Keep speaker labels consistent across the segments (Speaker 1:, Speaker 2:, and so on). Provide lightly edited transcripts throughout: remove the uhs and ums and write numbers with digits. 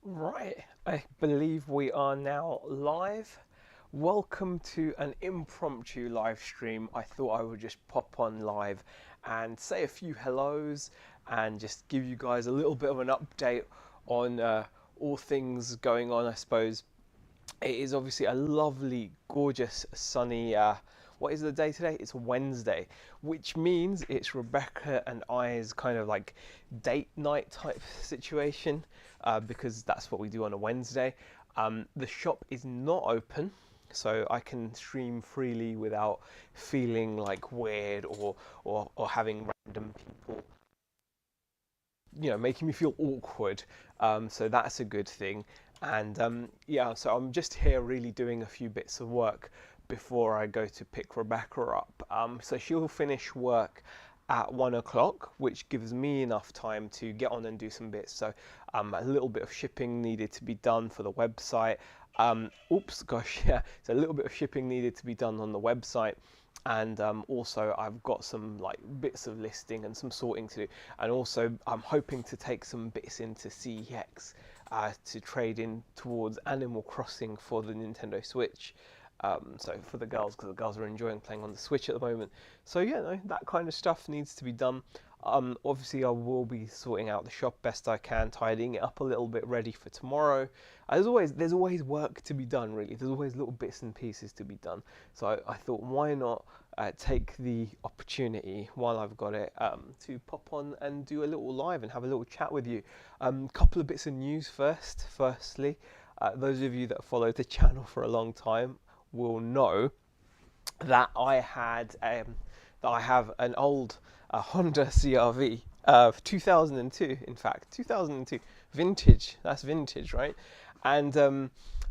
Speaker 1: Right, I believe we are now live. Welcome to an impromptu live stream. I thought I would just pop on live and say a few hellos and just give you guys a little bit of an update on all things going on, I suppose. It is obviously a lovely, gorgeous, sunny. What is the day today? It's Wednesday, which means it's Rebecca and I's kind of like date night type situation, because that's what we do on a Wednesday. The shop is not open, so I can stream freely without feeling like weird or having random people making me feel awkward. So that's a good thing. And yeah, so I'm just here really doing a few bits of work before I go to pick Rebecca up. So she'll finish work at 1 o'clock, which gives me enough time to get on and do some bits. So a little bit of shipping needed to be done for the website. Oops, gosh, yeah, so a little bit of shipping needed to be done on the website, and also I've got some like bits of listing and some sorting to do, and also I'm hoping to take some bits into CEX to trade in towards Animal Crossing for the Nintendo Switch. So for the girls, because the girls are enjoying playing on the Switch at the moment. So yeah, no, that kind of stuff needs to be done. Obviously, I will be sorting out the shop best I can, tidying it up a little bit, ready for tomorrow. There's always work to be done. Really, there's always little bits and pieces to be done. So I thought, why not take the opportunity while I've got it to pop on and do a little live and have a little chat with you. Couple of bits of news first. Firstly, those of you that followed the channel for a long time will know that I have an old Honda CRV of 2002. In fact, 2002 vintage. That's vintage, right? And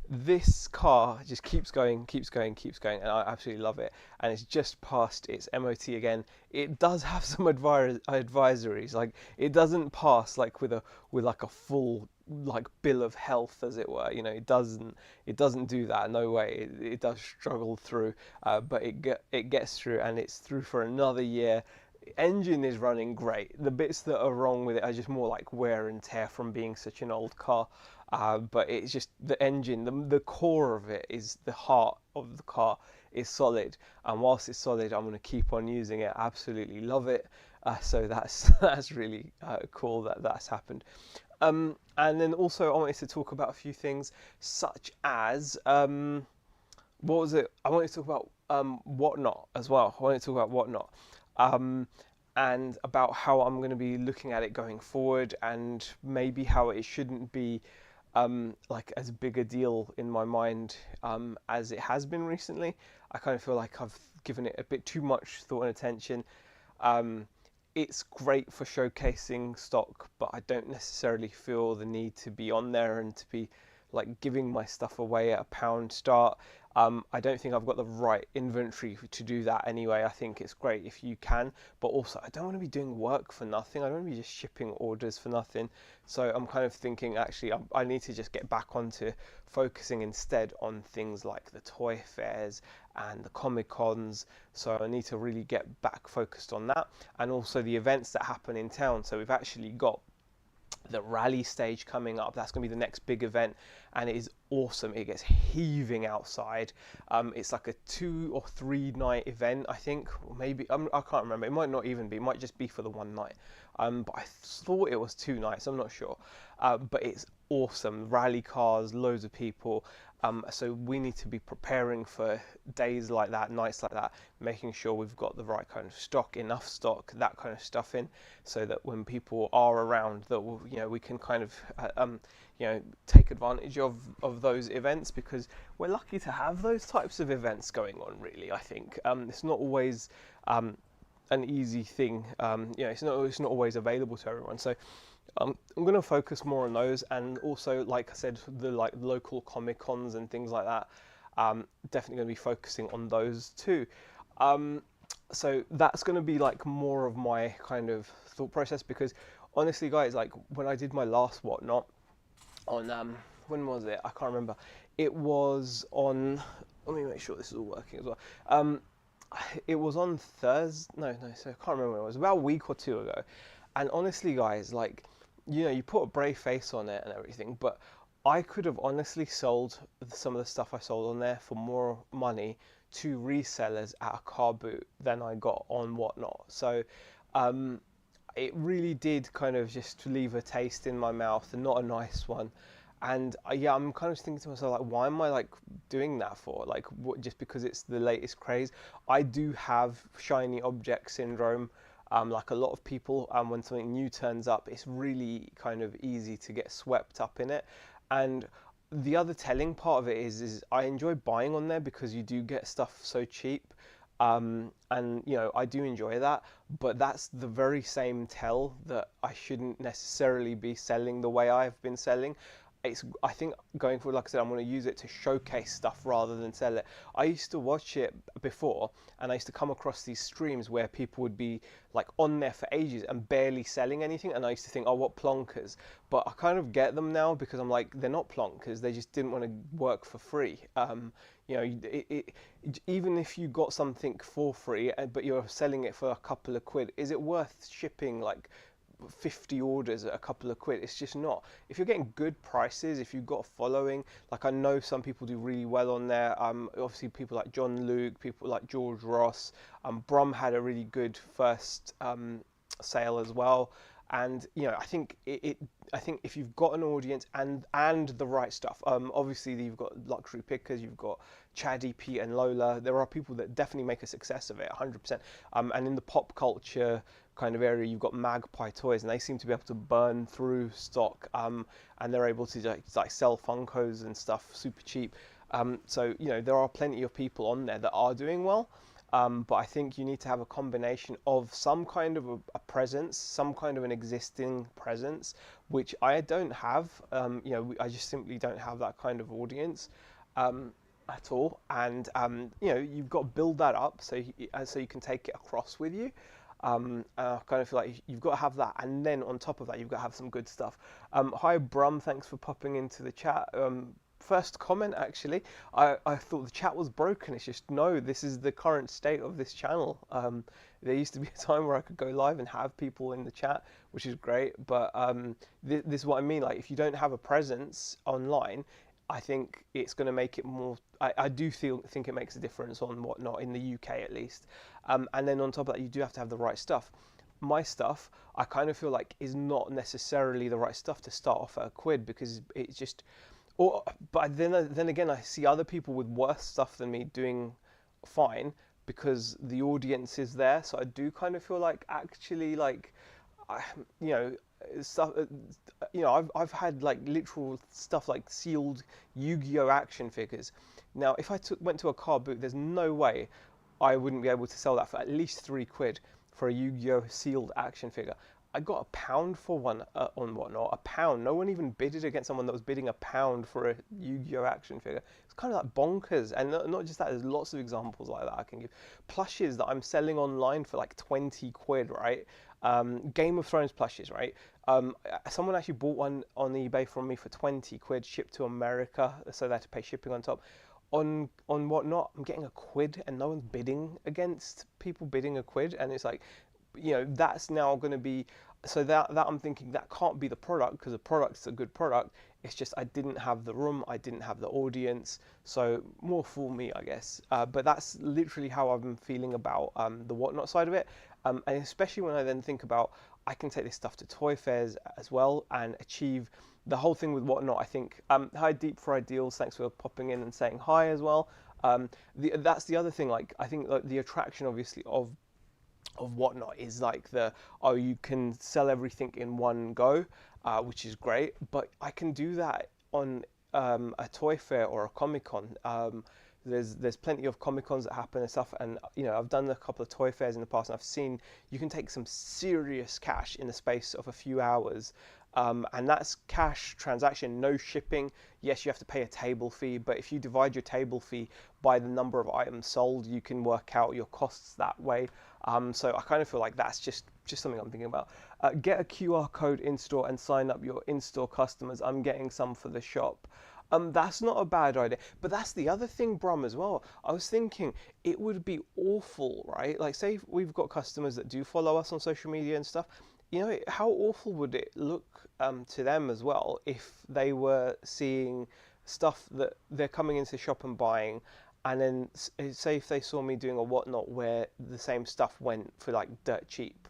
Speaker 1: this car just keeps going, keeps going, keeps going, and I absolutely love it. And it's just passed its MOT again. It does have some advisories, like it doesn't pass like with like a full like bill of health, as it were. It doesn't do that. No way. It does struggle through, but it gets through, and it's through for another year. Engine is running great. The bits that are wrong with it are just more like wear and tear from being such an old car. But it's just the engine, the core of it is the heart of the car is solid. And whilst it's solid, I'm going to keep on using it. Absolutely love it. So that's that's really cool that that's happened. And then also I wanted to talk about a few things, such as what was it? I wanted to talk about whatnot as well. I wanted to talk about whatnot. Um, and about how I'm going to be looking at it going forward, and maybe how it shouldn't be like as big a deal in my mind as it has been recently. I kind of feel like I've given it a bit too much thought and attention. Um, it's great for showcasing stock, but I don't necessarily feel the need to be on there and to be like giving my stuff away at a pound start. I don't think I've got the right inventory to do that anyway. I think it's great if you can, but also I don't want to be doing work for nothing. I don't want to be just shipping orders for nothing. So I'm kind of thinking actually I need to just get back onto focusing instead on things like the toy fairs and the Comic Cons. So I need to really get back focused on that, and also the events that happen in town. So we've actually got the rally stage coming up. That's going to be the next big event, and it is awesome. It gets heaving outside. It's like a 2 or 3 night event, I think, or maybe I can't remember. It might not even be. It might just be for the one night. But I thought it was 2 nights. I'm not sure. But it's awesome. Rally cars, loads of people. So we need to be preparing for days like that, nights like that, making sure we've got the right kind of stock, enough stock, that kind of stuff in, so that when people are around, that we can kind of take advantage of those events, because we're lucky to have those types of events going on. Really, I think it's not always an easy thing. It's not always available to everyone. So I'm going to focus more on those, and also, like I said, the like local Comic Cons and things like that. Definitely going to be focusing on those too. So that's going to be like more of my kind of thought process, because honestly, guys, like when I did my last whatnot on when was it? I can't remember. It was on. Let me make sure this is all working as well. It was on Thursday. No, so I can't remember when it was. About a week or two ago. And honestly, guys, like, you put a brave face on it and everything, but I could have honestly sold some of the stuff I sold on there for more money to resellers at a car boot than I got on Whatnot. So um, it really did kind of just leave a taste in my mouth, and not a nice one. And yeah, I'm kind of thinking to myself, like, why am I like doing that for? Like, what, just because it's the latest craze? I do have shiny object syndrome. Like a lot of people, when something new turns up, it's really kind of easy to get swept up in it. And the other telling part of it is I enjoy buying on there because you do get stuff so cheap. And you know, I do enjoy that, but that's the very same tell that I shouldn't necessarily be selling the way I've been selling. I think going forward, like I said, I'm going to use it to showcase stuff rather than sell it. I used to watch it before, and I used to come across these streams where people would be like on there for ages and barely selling anything, and I used to think, oh, what plonkers. But I kind of get them now because I'm like, they're not plonkers, they just didn't want to work for free. You know, even if you got something for free, but you're selling it for a couple of quid, is it worth shipping like 50 orders at a couple of quid? It's just not. If you're getting good prices, if you've got a following, like I know some people do really well on there. Obviously people like John Luke, people like George Ross. Brum had a really good first sale as well. And you know, I think I think if you've got an audience and the right stuff, obviously you've got luxury pickers, you've got Chaddy, Pete, and Lola. There are people that definitely make a success of it, 100%. And in the pop culture kind of area, you've got Magpie Toys, and they seem to be able to burn through stock, and they're able to like sell Funkos and stuff super cheap. So you know, there are plenty of people on there that are doing well. But I think you need to have a combination of some kind of a presence, some kind of an existing presence, which I don't have. You know, I just simply don't have that kind of audience at all. And you know, you've got to build that up so you can take it across with you. I kind of feel like you've got to have that, and then on top of that, you've got to have some good stuff. Hi Brum, thanks for popping into the chat. First comment, actually, I thought the chat was broken. It's just, no, this is the current state of this channel. There used to be a time where I could go live and have people in the chat, which is great, but this is what I mean. Like, if you don't have a presence online, I think it's going to make it more. I do think it makes a difference on Whatnot in the UK at least. And then on top of that, you do have to have the right stuff. My stuff, I kind of feel like, is not necessarily the right stuff to start off at a quid, because it's just. But then again, I see other people with worse stuff than me doing fine because the audience is there. So I do kind of feel like, actually, like, you know, stuff. You know, I've had like literal stuff like sealed Yu-Gi-Oh action figures. Now, if I went to a car boot, there's no way I wouldn't be able to sell that for at least 3 quid for a Yu-Gi-Oh sealed action figure. I got £1 for one on Whatnot. £1. No one even bidded against someone that was bidding £1 for a Yu-Gi-Oh action figure. It's kind of like bonkers. And not just that, there's lots of examples like that I can give. Plushes that I'm selling online for like 20 quid, right? Game of Thrones plushes, right? Someone actually bought one on eBay from me for 20 quid, shipped to America, so they had to pay shipping on top. On Whatnot, I'm getting a quid, and no one's bidding against people bidding a quid, and it's like, you know, that's now going to be, so that I'm thinking that can't be the product, because the product's a good product. It's just I didn't have the room, I didn't have the audience, so more for me, I guess. But that's literally how I'm feeling about the Whatnot side of it, and especially when I then think about, I can take this stuff to toy fairs as well and achieve the whole thing with Whatnot. I think, hi Deep for Ideals, thanks for popping in and saying hi as well. That's the other thing, like, I think like the attraction obviously of Whatnot is like oh, you can sell everything in one go, which is great, but I can do that on a toy fair or a Comic Con. There's plenty of Comic Cons that happen and stuff, and you know, I've done a couple of toy fairs in the past, and I've seen you can take some serious cash in the space of a few hours. And that's cash transaction, no shipping. Yes, you have to pay a table fee, but if you divide your table fee by the number of items sold, you can work out your costs that way. So I kind of feel like that's just something I'm thinking about. Get a QR code in store and sign up your in-store customers. I'm getting some for the shop. That's not a bad idea, but that's the other thing, Brum, as well. I was thinking it would be awful, right? Like, say we've got customers that do follow us on social media and stuff. how awful would it look to them as well if they were seeing stuff that they're coming into the shop and buying, and then say if they saw me doing a whatnot where the same stuff went for like dirt cheap,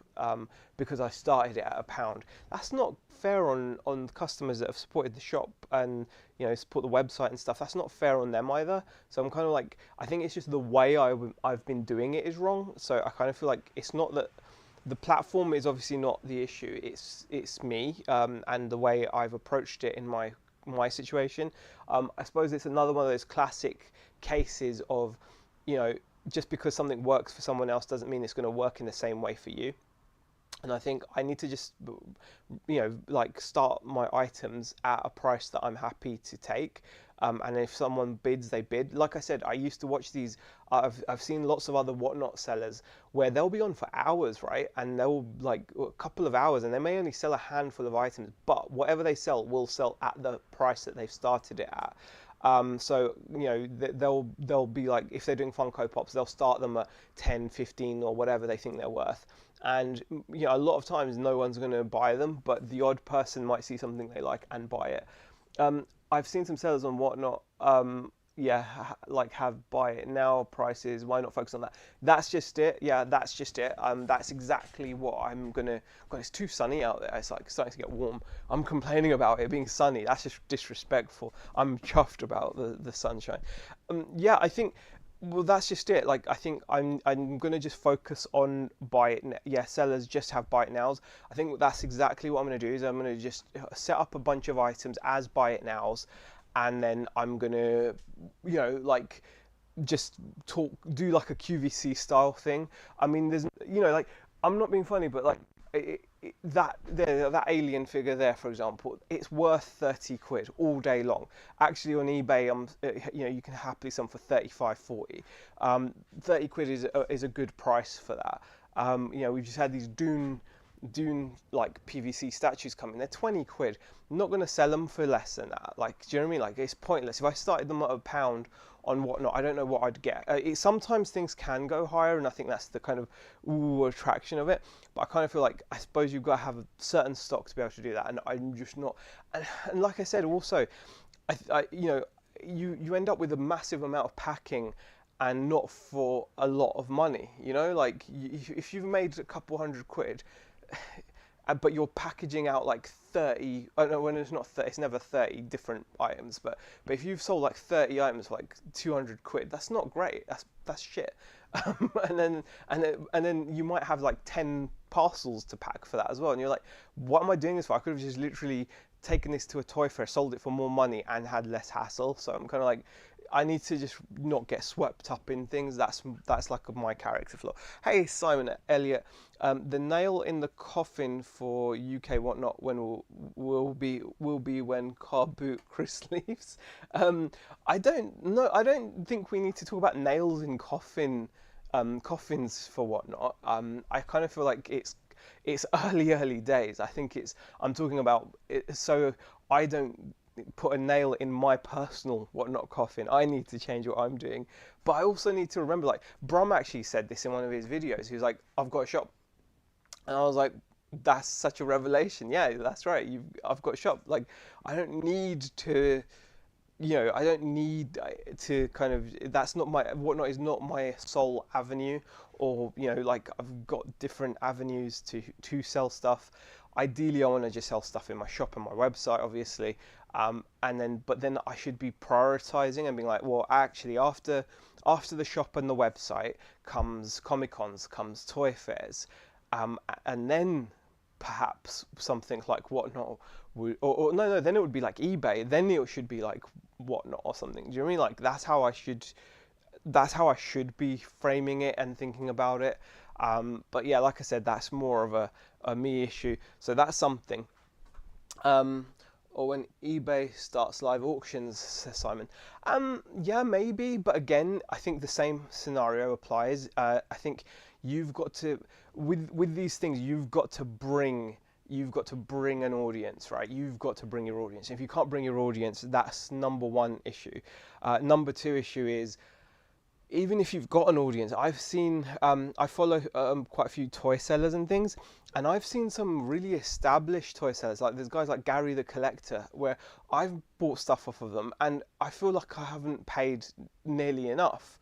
Speaker 1: because I started it at £1. That's not fair on customers that have supported the shop and support the website and stuff. That's not fair on them either. So I'm kind of like, I think it's just the way I've been doing it is wrong. So I kind of feel like it's not that the platform is obviously not the issue. It's me, and the way I've approached it in my situation. I suppose it's another one of those classic cases of, just because something works for someone else doesn't mean it's going to work in the same way for you. And I think I need to just, like start my items at a price that I'm happy to take. And if someone bids, they bid. Like I said, I used to watch these. I've seen lots of other whatnot sellers where they'll be on for hours, right? And they'll like a couple of hours, and they may only sell a handful of items, but whatever they sell will sell at the price that they've started it at. So they'll be like, if they're doing Funko Pops, they'll start them at 10, 15 or whatever they think they're worth. And a lot of times no one's going to buy them, but the odd person might see something they like and buy it. I've seen some sellers on whatnot, like have buy it now prices. Why not focus on that? That's just it. Yeah, that's just it. That's exactly what I'm gonna. God, it's too sunny out there. It's like starting to get warm. I'm complaining about it being sunny. That's just disrespectful. I'm chuffed about the sunshine. I think. Well, that's just it. Like, I think I'm gonna just focus on buy it. Yeah, sellers just have buy it nows. I think that's exactly what I'm gonna do. Is I'm gonna just set up a bunch of items as buy it nows, and then I'm gonna, like, just do like a QVC style thing. I mean, there's, like, I'm not being funny, but like, that alien figure there, for example, it's worth 30 quid all day long. Actually, on eBay, you can happily sell them for 35, 40. 30 quid is a good price for that. We've just had these Dune like PVC statues coming. They're 20 quid. I'm not going to sell them for less than that. Like, do you know what I mean? Like, it's pointless. If I started them at £1 on whatnot, I don't know what I'd get. Sometimes things can go higher, and I think that's the kind of attraction of it. But I kind of feel like, I suppose you've got to have a certain stock to be able to do that, and I'm just not. And like I said, also, you end up with a massive amount of packing and not for a lot of money. Like, if you've made a couple hundred quid, but you're packaging out like 30, I don't know, when it's not 30, it's never 30 different items, but if you've sold like 30 items for like 200 quid, that's not great. That's shit. And then you might have like 10 parcels to pack for that as well, and you're like, what am I doing this for? I could have just literally taken this to a toy fair, sold it for more money, and had less hassle. So I'm kind of like, I need to just not get swept up in things. That's like my character flaw. Hey, Simon Elliott, the nail in the coffin for UK whatnot when will be when car boot Chris leaves. I don't know. I don't think we need to talk about nails in coffins for whatnot. I kind of feel like it's early days. I think I'm talking about it, so I don't put a nail in my personal whatnot coffin. I need to change what I'm doing, but I also need to remember, like, Brum actually said this in one of his videos. He was like, I've got a shop, and I was like, that's such a revelation. Yeah, that's right, I've got a shop. Like, I don't need to, I don't need to kind of, that's not my, whatnot is not my sole avenue, or like, I've got different avenues to sell stuff. Ideally, I want to just sell stuff in my shop and my website, obviously. But then I should be prioritizing and being like, well, actually, after the shop and the website comes Comic-Cons, comes toy fairs, and then perhaps something like whatnot would, or no, then it would be like eBay. Then it should be like whatnot or something. Do you know what I mean? Like, that's how I should be framing it and thinking about it. But yeah, like I said, that's more of a me issue. So that's something. Or when eBay starts live auctions, says Simon. Yeah, maybe, but again, I think the same scenario applies. I think you've got to, with these things, you've got to bring an audience, right? You've got to bring your audience. If you can't bring your audience, that's number one issue. Number two issue is, even if you've got an audience, I've seen, I follow quite a few toy sellers and things, and I've seen some really established toy sellers. Like there's guys like Gary the Collector, where I've bought stuff off of them, and I feel like I haven't paid nearly enough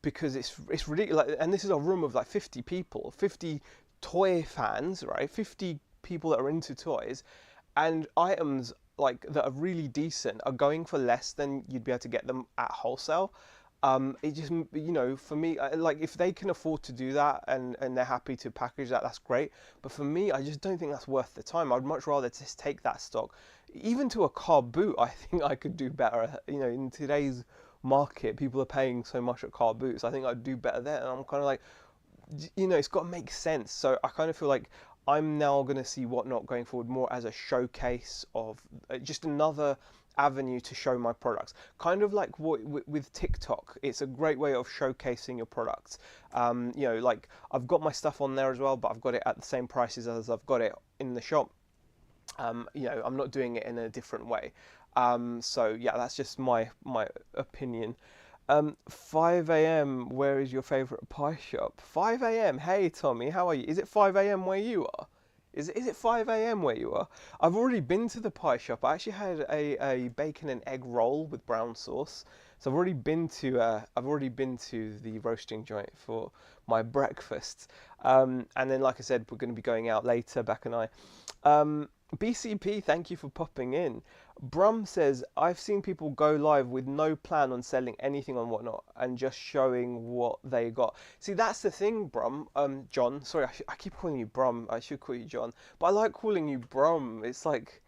Speaker 1: because it's ridiculous. Like, and this is a room of like 50 people, 50 toy fans, right? 50 people that are into toys, and items like that are really decent are going for less than you'd be able to get them at wholesale. It just, for me, like if they can afford to do that and they're happy to package that, that's great. But for me, I just don't think that's worth the time. I'd much rather just take that stock. Even to a car boot, I think I could do better. In today's market, people are paying so much at car boots. I think I'd do better there. And I'm kind of like, it's got to make sense. So I kind of feel like I'm now going to see Whatnot going forward more as a showcase of just another avenue to show my products. Kind of like what with TikTok, it's a great way of showcasing your products. Like I've got my stuff on there as well, but I've got it at the same prices as I've got it in the shop. I'm not doing it in a different way. So yeah, that's just my opinion. 5 a.m. Where is your favorite pie shop? 5 a.m. Hey Tommy, how are you? Is it 5 a.m. where you are? Is it 5 a.m. where you are? I've already been to the pie shop. I actually had a bacon and egg roll with brown sauce. So I've already been to the roasting joint for my breakfast. And then, like I said, we're going to be going out later, Beck and I. BCP, thank you for popping in. Brum says, I've seen people go live with no plan on selling anything on Whatnot and just showing what they got. See, that's the thing, Brum. John, sorry, I keep calling you Brum. I should call you John. But I like calling you Brum. It's like,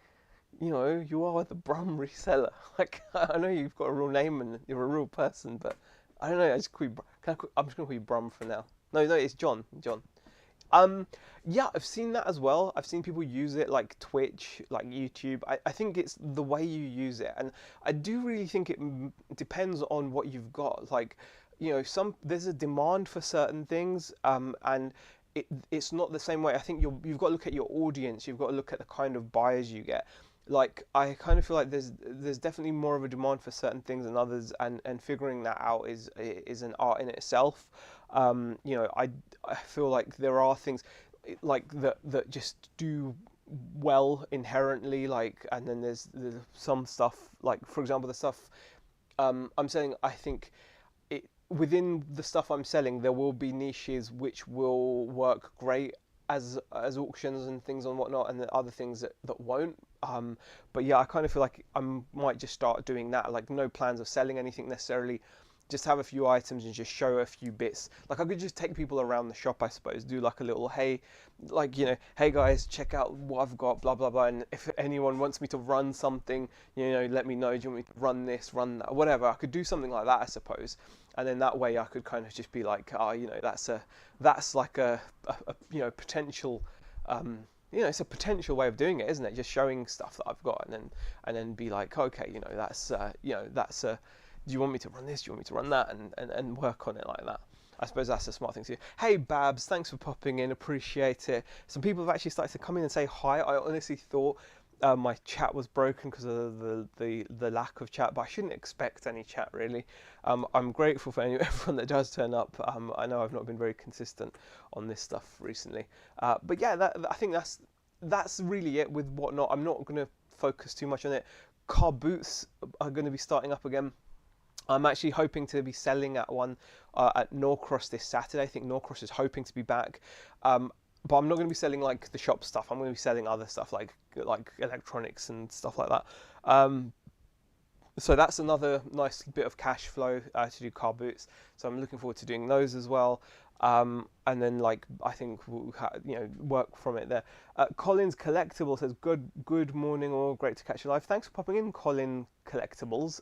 Speaker 1: you are the Brum reseller. Like, I know you've got a real name and you're a real person, but I don't know. I just call you, I'm just going to call you Brum for now. No, it's John. John. Yeah, I've seen that as well. I've seen people use it like Twitch, like YouTube. I think it's the way you use it, and I do really think it depends on what you've got. Like, there's a demand for certain things, and it's not the same way. I think you've got to look at your audience. You've got to look at the kind of buyers you get. Like, I kind of feel like there's definitely more of a demand for certain things than others, and figuring that out is an art in itself. I feel like there are things like that just do well inherently, like, and then there's some stuff, like for example the stuff I'm selling. I think within the stuff I'm selling there will be niches which will work great as auctions and things and whatnot, and the other things that won't. But yeah, I kind of feel like I might just start doing that. Like, no plans of selling anything necessarily, just have a few items and just show a few bits. Like, I could just take people around the shop, I suppose, do like a little, hey, like, hey guys, check out what I've got, blah blah blah, and if anyone wants me to run something, let me know. Do you want me to run this, run that, whatever? I could do something like that, I suppose, and then that way I could kind of just be like, that's like a potential, it's a potential way of doing it, isn't it? Just showing stuff that I've got, and then be like, okay, that's do you want me to run this? Do you want me to run that? And work on it like that. I suppose that's a smart thing to do. Hey Babs, thanks for popping in, appreciate it. Some people have actually started to come in and say hi. I honestly thought my chat was broken because of the lack of chat, but I shouldn't expect any chat really. I'm grateful for everyone that does turn up. I know I've not been very consistent on this stuff recently, but yeah, I think that's really it with Whatnot. I'm not going to focus too much on it. Car booths are going to be starting up again. I'm actually hoping to be selling at one at Norcross this Saturday. I think Norcross is hoping to be back. But I'm not going to be selling like the shop stuff. I'm going to be selling other stuff like electronics and stuff like that. So that's another nice bit of cash flow to do car boots. So I'm looking forward to doing those as well. And then I think we'll work from it there. Collins Collectible says good morning, all, great to catch you live. Thanks for popping in, Colin Collectibles.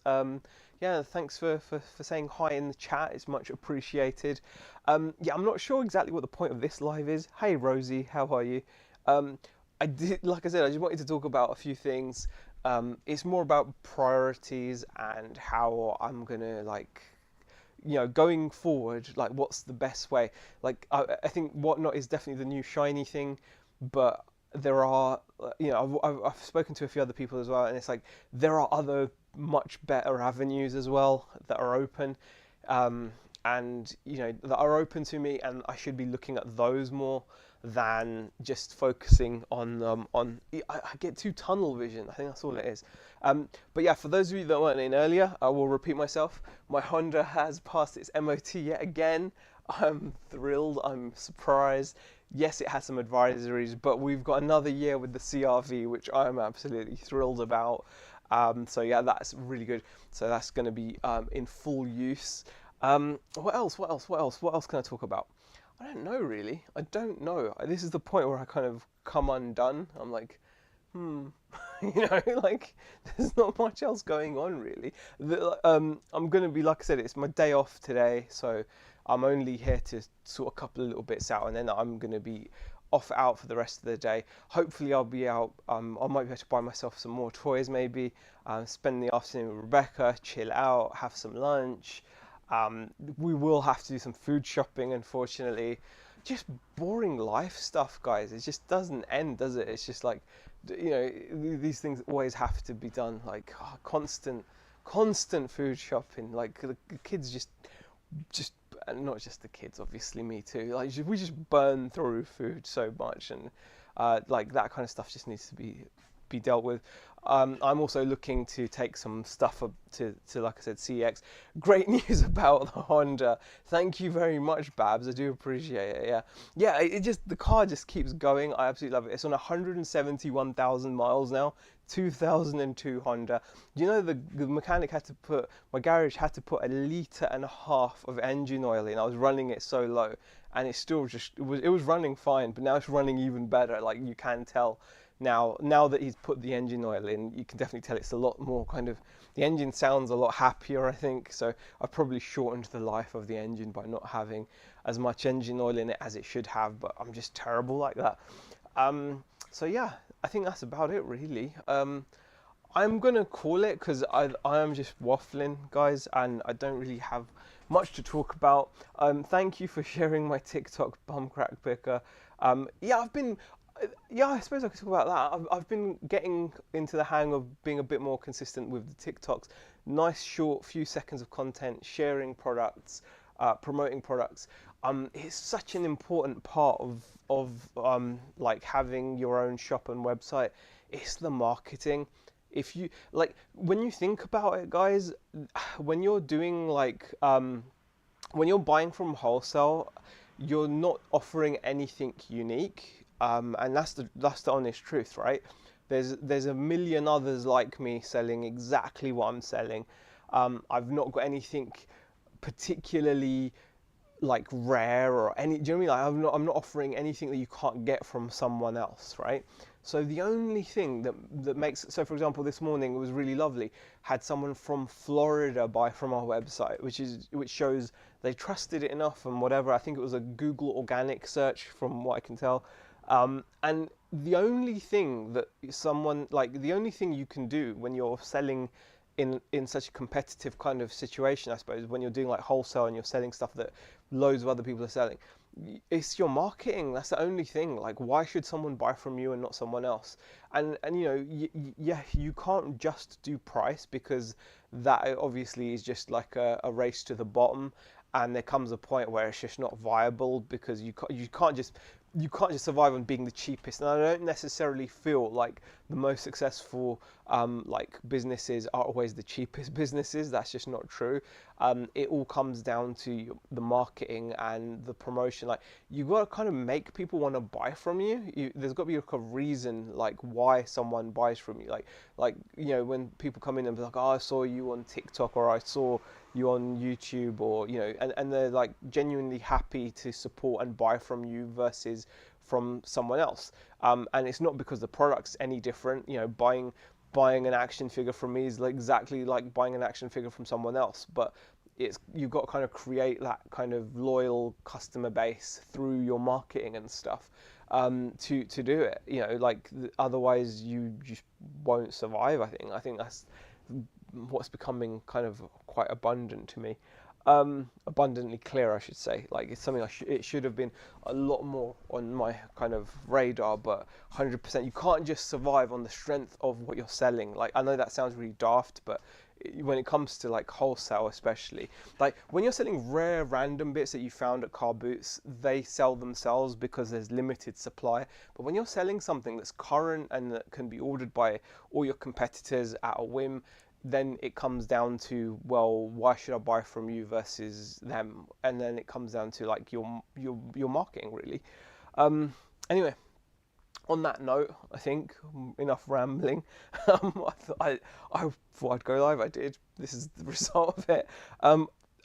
Speaker 1: Yeah, thanks for saying hi in the chat. It's much appreciated. Yeah, I'm not sure exactly what the point of this live is. Hey Rosie, how are you? Like I said, I just wanted to talk about a few things. It's more about priorities and how I'm gonna going forward, like what's the best way. Like I think Whatnot is definitely the new shiny thing, but there are I've spoken to a few other people as well, and it's like there are other much better avenues as well that are open. and that are open to me, and I should be looking at those more than just focusing on. I get too tunnel vision. I think that's all it is. But yeah, for those of you that weren't in earlier, I will repeat myself. My Honda has passed its MOT yet again. I'm thrilled. I'm surprised. Yes, it has some advisories, but we've got another year with the CRV, which I'm absolutely thrilled about. So yeah, that's really good. So that's going to be in full use. What else? What else? What else? What else can I talk about? I don't know really. I don't know. This is the point where I kind of come undone. I'm like, like there's not much else going on really. I'm gonna be, like I said, it's my day off today, so I'm only here to sort a couple of little bits out, and then I'm gonna be out for the rest of the day. Hopefully I'll be out. I might be able to buy myself some more toys maybe, spend the afternoon with Rebecca, chill out, have some lunch. We will have to do some food shopping, unfortunately. Just boring life stuff, guys. It just doesn't end, does it? It's just like, these things always have to be done. Like constant food shopping. Like the kids just, and not just the kids, obviously me too. Like we just burn through food so much, and like that kind of stuff just needs to be dealt with. I'm also looking to take some stuff up to like I said, CX. Great news about the Honda. Thank you very much, Babs. I do appreciate it. Yeah. It just, the car just keeps going. I absolutely love it. It's on 171,000 miles now. 2002 Honda. Do you know the mechanic my garage had to put 1.5 liters of engine oil in. I was running it so low, and it still it was running fine, but now it's running even better. Like you can tell. Now that he's put the engine oil in, you can definitely tell it's a lot more the engine sounds a lot happier, I think. So I've probably shortened the life of the engine by not having as much engine oil in it as it should have, but I'm just terrible like that. So yeah, I think that's about it really. I'm gonna call it because I am just waffling, guys, and I don't really have much to talk about. Thank you for sharing my TikTok bum crack picker. I suppose I could talk about that. I've been getting into the hang of being a bit more consistent with the TikToks. Nice, short, few seconds of content, sharing products, promoting products. It's such an important part of like having your own shop and website. It's the marketing. If you when you think about it, guys, when you're doing when you're buying from wholesale, you're not offering anything unique. And that's the honest truth, right? There's a million others like me selling exactly what I'm selling. I've not got anything particularly like rare or any. Do you know what I mean? I'm not offering anything that you can't get from someone else, right? So the only thing that makes, so for example, this morning it was really lovely. Had someone from Florida buy from our website, which shows they trusted it enough and whatever. I think it was a Google organic search from what I can tell. And the only thing that the only thing you can do when you're selling in such a competitive kind of situation, I suppose, when you're doing like wholesale and you're selling stuff that loads of other people are selling, it's your marketing. That's the only thing. Like, why should someone buy from you and not someone else? And you can't just do price, because that obviously is just like a race to the bottom. And there comes a point where it's just not viable, because you can't just survive on being the cheapest. And I don't necessarily feel like the most successful businesses are always the cheapest businesses. That's just not true. It all comes down to the marketing and the promotion. Like, you've got to kind of make people want to buy from you. There's got to be like a reason, like why someone buys from you. Like when people come in and be like, oh, I saw you on TikTok, or I saw you on YouTube, or and they're like genuinely happy to support and buy from you versus from someone else. And it's not because the product's any different. Buying an action figure from me is exactly like buying an action figure from someone else, but you've got to kind of create that kind of loyal customer base through your marketing and stuff to do it. Otherwise you just won't survive. I think that's what's becoming kind of quite abundant to me. abundantly clear, I should say. Like it's something it should have been a lot more on my kind of radar, but 100%, you can't just survive on the strength of what you're selling. Like I know that sounds really daft, but when it comes to like wholesale, especially, like when you're selling rare random bits that you found at car boots, they sell themselves because there's limited supply. But when you're selling something that's current and that can be ordered by all your competitors at a whim, then it comes down to, well, why should I buy from you versus them? And then it comes down to like your marketing, really. Anyway, on that note, I think enough rambling. I thought I'd go live. I did. This is the result of it.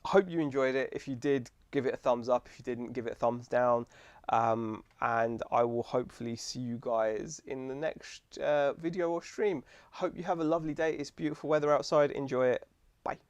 Speaker 1: Hope you enjoyed it. If you did, give it a thumbs up. If you didn't, give it a thumbs down. And I will hopefully see you guys in the next video or stream. Hope you have a lovely day. It's beautiful weather outside. Enjoy it. Bye.